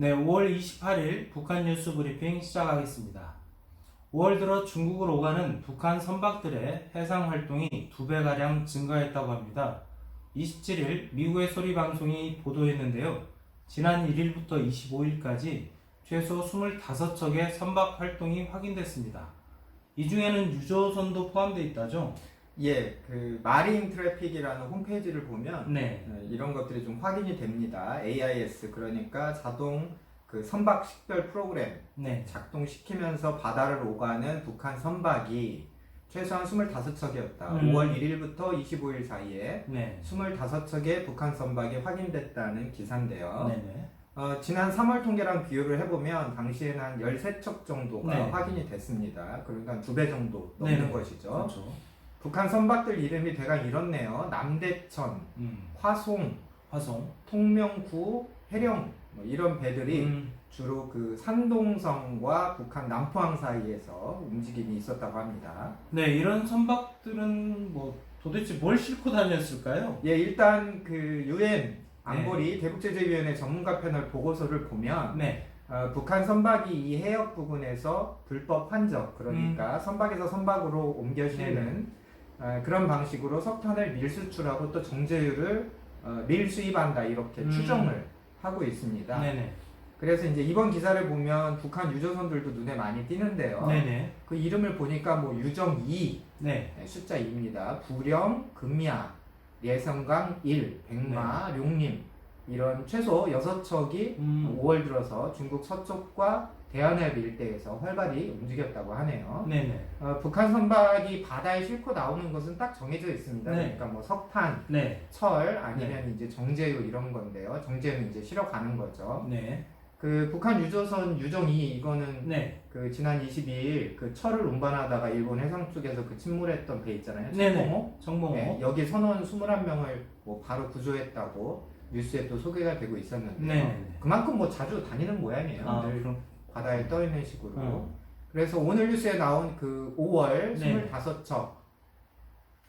네, 5월 28일 북한 뉴스 브리핑 시작하겠습니다. 5월 들어 중국을 오가는 북한 선박들의 해상 활동이 2배가량 증가했다고 합니다. 27일 미국의 소리 방송이 보도했는데요. 지난 1일부터 25일까지 최소 25척의 선박 활동이 확인됐습니다. 이 중에는 유조선도 포함되어 있다죠? 예, 그 마린 트래픽이라는 홈페이지를 보면 네. 이런 것들이 좀 확인이 됩니다. AIS 그러니까 자동 그 선박 식별 프로그램 네. 작동시키면서 바다를 오가는 북한 선박이 최소한 25척이었다. 5월 1일부터 25일 사이에 네. 25척의 북한 선박이 확인됐다는 기사인데요. 네네. 지난 3월 통계랑 비교를 해보면 당시에는 한 13척 정도가 네. 확인이 됐습니다. 그러니까 2배 정도 넘는 네네. 것이죠. 그렇죠. 북한 선박들 이름이 대강 이렇네요. 남대천, 화송, 통명구, 해령 뭐 이런 배들이 주로 그 산동성과 북한 남포항 사이에서 움직임이 있었다고 합니다. 네, 이런 선박들은 뭐 도대체 뭘 싣고 다녔을까요? 예, 일단 그 유엔 안보리 대북제재위원회 전문가 패널 보고서를 보면 네. 북한 선박이 이 해역 부근에서 불법 환적 그러니까 선박에서 선박으로 옮겨 실는 그런 방식으로 석탄을 밀수출하고 또 정제유를 밀수입한다 이렇게 추정을 하고 있습니다. 네네. 그래서 이제 이번 기사를 보면 북한 유조선들도 눈에 많이 띄는데요. 네네. 그 이름을 보니까 뭐 유정 2, 네. 숫자 2입니다. 부령, 금야, 예성강 1, 백마, 용림 이런 최소 6척이 5월 들어서 중국 서쪽과 대한해협 일대에서 활발히 움직였다고 하네요. 네네. 북한 선박이 바다에 싣고 나오는 것은 딱 정해져 있습니다. 네. 그러니까 뭐 석탄, 네. 철 아니면 이제 정제유 이런 건데요. 정제유는 이제 실어 가는 거죠. 네. 그 북한 유조선 유정이 이거는 네. 그 지난 22일 그 철을 운반하다가 일본 해상 쪽에서 그 침몰했던 배 있잖아요. 네네. 정몽호. 네, 여기 선원 21명을 뭐 바로 구조했다고 뉴스에 또 소개가 되고 있었는데요. 네. 그만큼 뭐 자주 다니는 모양이에요. 아, 늘 그럼. 바다에 떠 있는 식으로. 그래서 오늘 뉴스에 나온 그 5월 네. 25척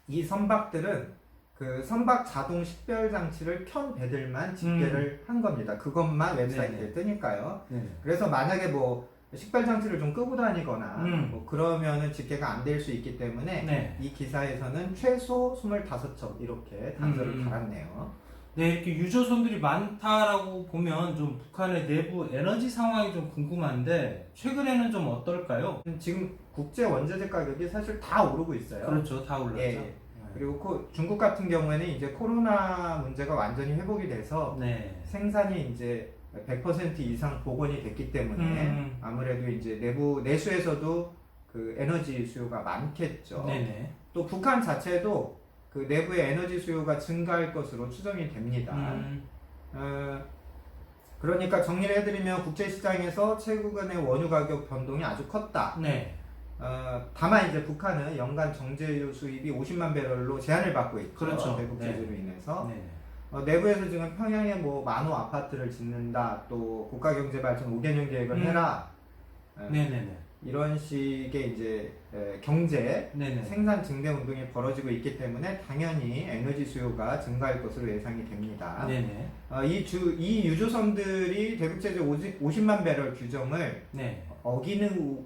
이 선박들은 그 선박 자동 식별 장치를 켠 배들만 집계를 한 겁니다. 그것만 웹사이트에 뜨니까요. 네네. 그래서 만약에 뭐 식별 장치를 좀 끄고 다니거나 뭐 그러면은 집계가 안 될 수 있기 때문에 네. 이 기사에서는 최소 25척 이렇게 단서를 달았네요. 네, 이렇게 유조선들이 많다라고 보면 좀 북한의 내부 에너지 상황이 좀 궁금한데 최근에는 좀 어떨까요? 지금 국제 원자재 가격이 사실 다 오르고 있어요. 그렇죠, 다 올랐죠. 예. 그리고 중국 같은 경우에는 이제 코로나 문제가 완전히 회복이 돼서 네. 생산이 이제 100% 이상 복원이 됐기 때문에 아무래도 이제 내수에서도 그 에너지 수요가 많겠죠. 네네. 또 북한 자체도 그 내부의 에너지 수요가 증가할 것으로 추정이 됩니다. 그러니까 정리를 해드리면 국제시장에서 최근의 원유 가격 변동이 아주 컸다. 네. 다만 이제 북한은 연간 정제유 수입이 50만 배럴로 제한을 받고 있죠. 그렇죠. 대북 제재로 인해서. 네네. 내부에서 지금 평양에 뭐 만호 아파트를 짓는다, 또 국가경제발전 5개년 계획을 해라. 네네네. 이런 식의 이제 경제 네네. 생산 증대 운동이 벌어지고 있기 때문에 당연히 에너지 수요가 증가할 것으로 예상이 됩니다. 네네. 이 유조선들이 대북 제재 50만 배럴 규정을 네. 어기는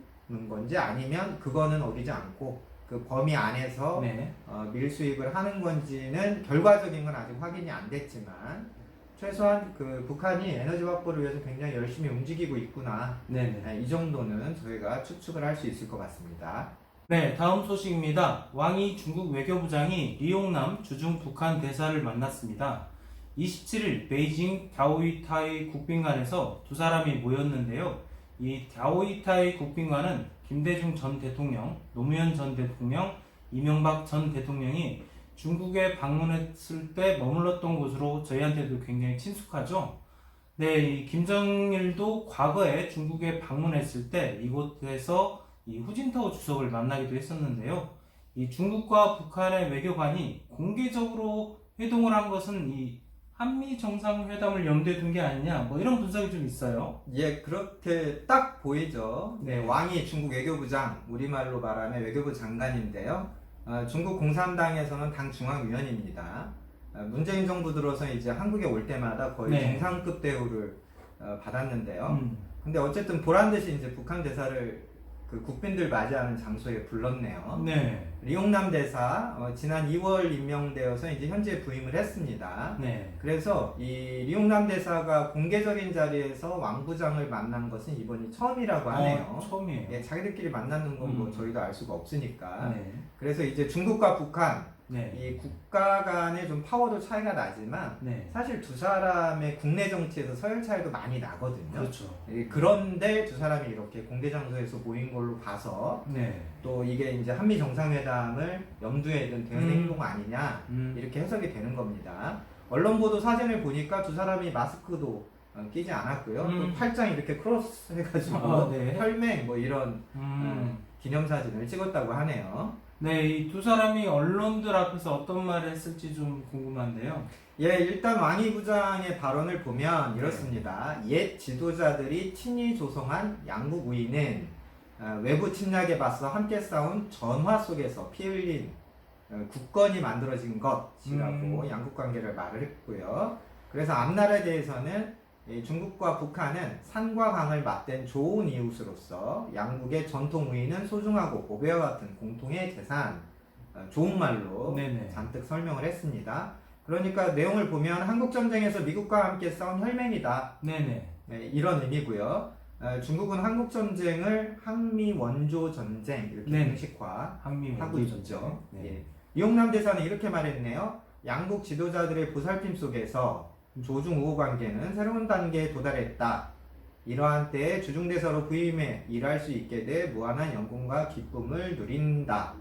건지 아니면 그거는 어기지 않고 그 범위 안에서 네. 밀수입을 하는 건지는 결과적인 건 아직 확인이 안 됐지만 최소한 그 북한이 에너지 확보를 위해서 굉장히 열심히 움직이고 있구나. 네네. 이 정도는 저희가 추측을 할 수 있을 것 같습니다. 네, 다음 소식입니다. 왕이 중국 외교부장이 리용남 주중 북한 대사를 만났습니다. 27일 베이징 갸오이타이 국빈관에서 두 사람이 모였는데요. 이 갸오이타이 국빈관은 김대중 전 대통령, 노무현 전 대통령, 이명박 전 대통령이 중국에 방문했을 때 머물렀던 곳으로 저희한테도 굉장히 친숙하죠. 네, 이 김정일도 과거에 중국에 방문했을 때 이곳에서 이 후진타오 주석을 만나기도 했었는데요. 이 중국과 북한의 외교관이 공개적으로 회동을 한 것은 이 한미 정상회담을 염두에 둔 게 아니냐, 뭐 이런 분석이 좀 있어요. 예, 그렇게 딱 보이죠. 네. 왕이 중국 외교부장, 우리말로 말하면 외교부 장관인데요. 중국 공산당에서는 당 중앙위원입니다. 문재인 정부 들어서 이제 한국에 올 때마다 거의 네. 정상급 대우를 받았는데요. 근데 어쨌든 보란 듯이 이제 북한 대사를 그 국빈들 맞이하는 장소에 불렀네요. 네. 리용남 대사 지난 2월 임명되어서 이제 현재 부임을 했습니다. 네. 그래서 이 리용남 대사가 공개적인 자리에서 왕부장을 만난 것은 이번이 처음이라고 하네요. 처음이에요. 예, 자기들끼리 만나는 건 뭐 저희도 알 수가 없으니까. 네. 그래서 이제 중국과 북한 네. 이 국가 간의 좀 파워도 차이가 나지만 네. 사실 두 사람의 국내 정치에서 서열 차이도 많이 나거든요. 그렇죠. 그런데 두 사람이 이렇게 공개 장소에서 모인 걸로 봐서 네. 또 이게 이제 한미 정상회담을 염두에 둔 대응 행동 아니냐 이렇게 해석이 되는 겁니다. 언론 보도 사진을 보니까 두 사람이 마스크도 끼지 않았고요. 또 팔짱 이렇게 크로스 해가지고 네. 혈맹 뭐 이런 기념사진을 찍었다고 하네요. 네, 이 두 사람이 언론들 앞에서 어떤 말을 했을지 좀 궁금한데요. 예, 일단 왕이 부장의 발언을 보면 이렇습니다. 옛 지도자들이 친히 조성한 양국 우위는 외부 침략에 맞서 함께 싸운 전화 속에서 피 흘린 국건이 만들어진 것이라고 양국 관계를 말을 했고요. 그래서 앞날에 대해서는 이 중국과 북한은 산과 강을 맞댄 좋은 이웃으로서 양국의 전통 우위는 소중하고 고배와 같은 공통의 재산, 좋은 말로 네네. 잔뜩 설명을 했습니다. 그러니까 내용을 보면 한국 전쟁에서 미국과 함께 싸운 혈맹이다. 네네. 네, 이런 의미고요. 중국은 한국 전쟁을 한미 원조 전쟁 이렇게 네. 형식화 한미 하고 원조 있죠. 전쟁. 네. 예. 이용남 대사는 이렇게 말했네요. 양국 지도자들의 보살핌 속에서 조중 우호 관계는 새로운 단계에 도달했다. 이러한 때에 주중대사로 부임해 일할 수 있게 돼 무한한 영광과 기쁨을 누린다.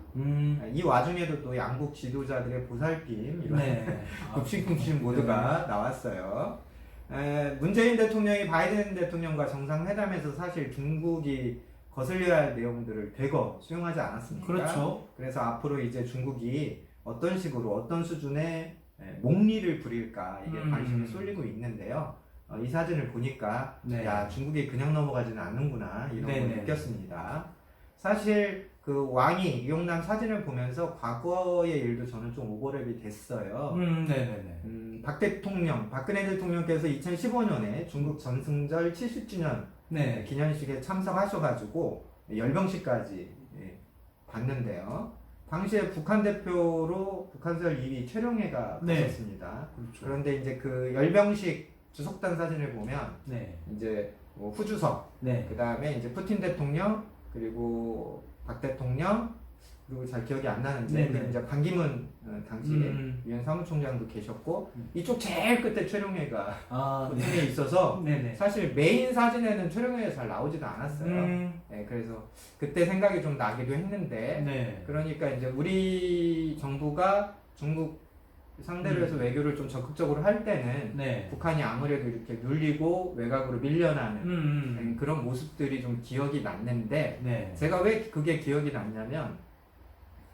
이 와중에도 또 양국 지도자들의 보살핌 이런 네. 굽신굽신 모두가 나왔어요. 문재인 대통령이 바이든 대통령과 정상회담에서 사실 중국이 거슬려야 할 내용들을 대거 수용하지 않았습니까? 그렇죠. 그래서 앞으로 이제 중국이 어떤 식으로 어떤 수준의 목리를 부릴까 이게 관심이 쏠리고 있는데요. 이 사진을 보니까 네. 야 중국이 그냥 넘어가지는 않는구나 이런 걸 네네. 느꼈습니다. 사실 그 왕이 이용남 사진을 보면서 과거의 일도 저는 좀 오버랩이 됐어요. 네네네. 박 대통령, 박근혜 대통령께서 2015년에 중국 전승절 70주년 네. 기념식에 참석하셔가지고 열병식까지 봤는데요. 당시에 북한 대표로 북한설 2위 최룡해가 네. 갔었습니다. 그렇죠. 그런데 이제 그 열병식 주석단 사진을 보면 네. 이제 뭐 후주석, 네. 그 다음에 이제 푸틴 대통령, 그리고 박 대통령, 그리고 잘 기억이 안 나는데 네네. 그리고 이제 반기문 당시 유엔 사무총장도 계셨고 이쪽 제일 끝에 최룡해가 포진해 있어서 네네. 사실 메인 사진에는 최룡해가 잘 나오지도 않았어요. 네, 그래서 그때 생각이 좀 나기도 했는데 네. 그러니까 이제 우리 정부가 중국 상대로 해서 외교를 좀 적극적으로 할 때는 네. 북한이 아무래도 이렇게 눌리고 외곽으로 밀려나는 그런 모습들이 좀 기억이 났는데 네. 제가 왜 그게 기억이 났냐면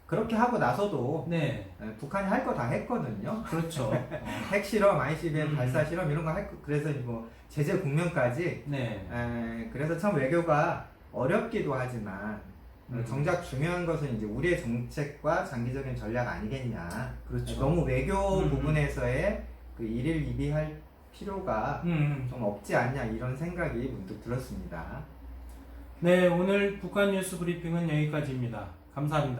그렇게 하고 나서도 네. 북한이 할 거 다 했거든요. 그렇죠. 핵실험, ICBM 발사 실험 이런 거 했고 그래서 뭐 제재 국면까지 네. 그래서 참 외교가 어렵기도 하지만 정작 중요한 것은 이제 우리의 정책과 장기적인 전략 아니겠냐. 그렇죠. 너무 외교 부분에서의 그 일일 이비할 필요가 좀 없지 않냐 이런 생각이 문득 들었습니다. 네, 오늘 북한 뉴스 브리핑은 여기까지입니다. 감사합니다.